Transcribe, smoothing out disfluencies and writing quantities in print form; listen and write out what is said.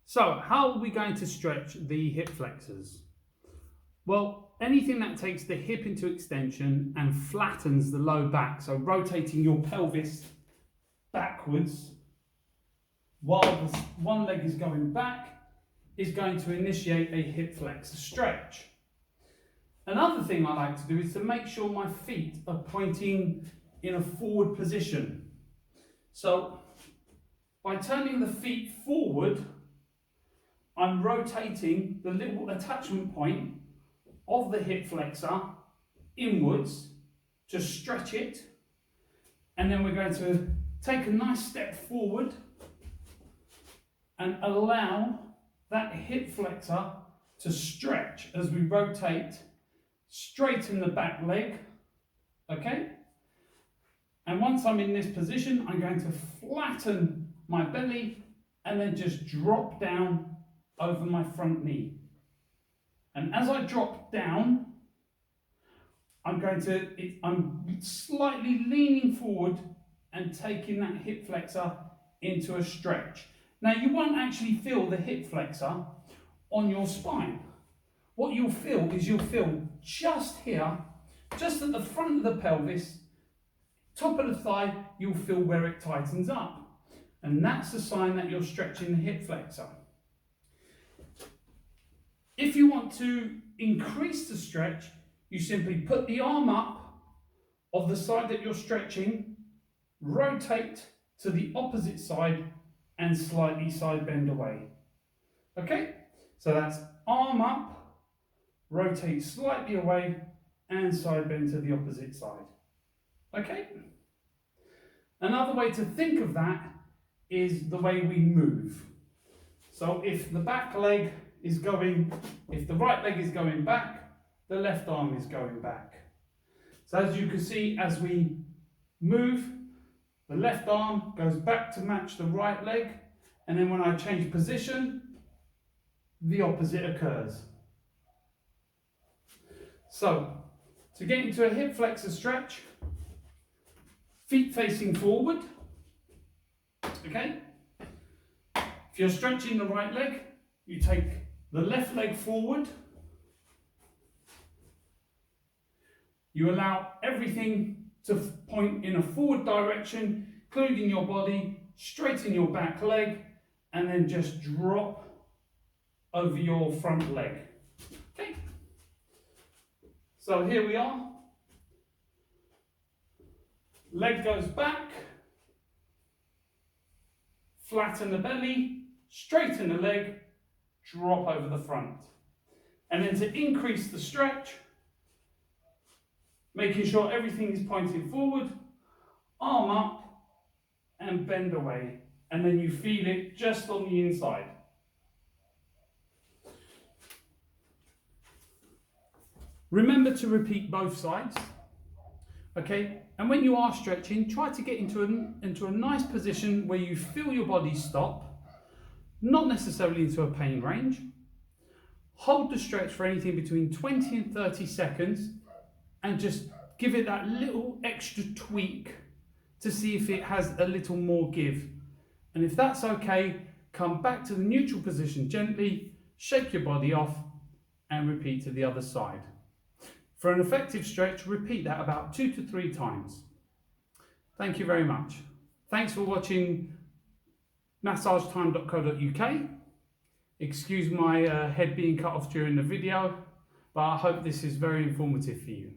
So how are we going to stretch the hip flexors? Well, anything that takes the hip into extension and flattens the low back, so rotating your pelvis backwards while the one leg is going back, is going to initiate a hip flexor stretch. Another thing I like to do is to make sure my feet are pointing in a forward position. So by turning the feet forward, I'm rotating the little attachment point of the hip flexor inwards to stretch it, and then we're going to take a nice step forward and allow that hip flexor to stretch as we rotate, straighten the back leg, okay? And once I'm in this position, I'm going to flatten my belly and then just drop down over my front knee. And as I drop down, I'm slightly leaning forward and taking that hip flexor into a stretch. Now you won't actually feel the hip flexor on your spine. What you'll feel is you'll feel just here, just at the front of the pelvis, top of the thigh, you'll feel where it tightens up. And that's a sign that you're stretching the hip flexor. If you want to increase the stretch, you simply put the arm up of the side that you're stretching, rotate to the opposite side and slightly side bend away. Okay? So that's arm up, rotate slightly away and side bend to the opposite side. Okay? Another way to think of that is the way we move. So if the right leg is going back, the left arm is going back. So as you can see, as we move, the left arm goes back to match the right leg, and then when I change position, the opposite occurs. So, to get into a hip flexor stretch, feet facing forward, okay? If you're stretching the right leg, you take the left leg forward. You allow everything to point in a forward direction, including your body, straighten your back leg, and then just drop over your front leg. Okay? So here we are. Leg goes back, flatten the belly, straighten the leg, drop over the front. And then to increase the stretch, making sure everything is pointing forward, arm up and bend away. And then you feel it just on the inside. Remember to repeat both sides. Okay, and when you are stretching, try to get into a nice position where you feel your body stop, not necessarily into a pain range. Hold the stretch for anything between 20 and 30 seconds and just give it that little extra tweak to see if it has a little more give. And if that's okay, come back to the neutral position gently, shake your body off and repeat to the other side. For an effective stretch, repeat that about 2 to 3 times. Thank you very much. Thanks for watching massagetime.co.uk. Excuse my head being cut off during the video, but I hope this is very informative for you.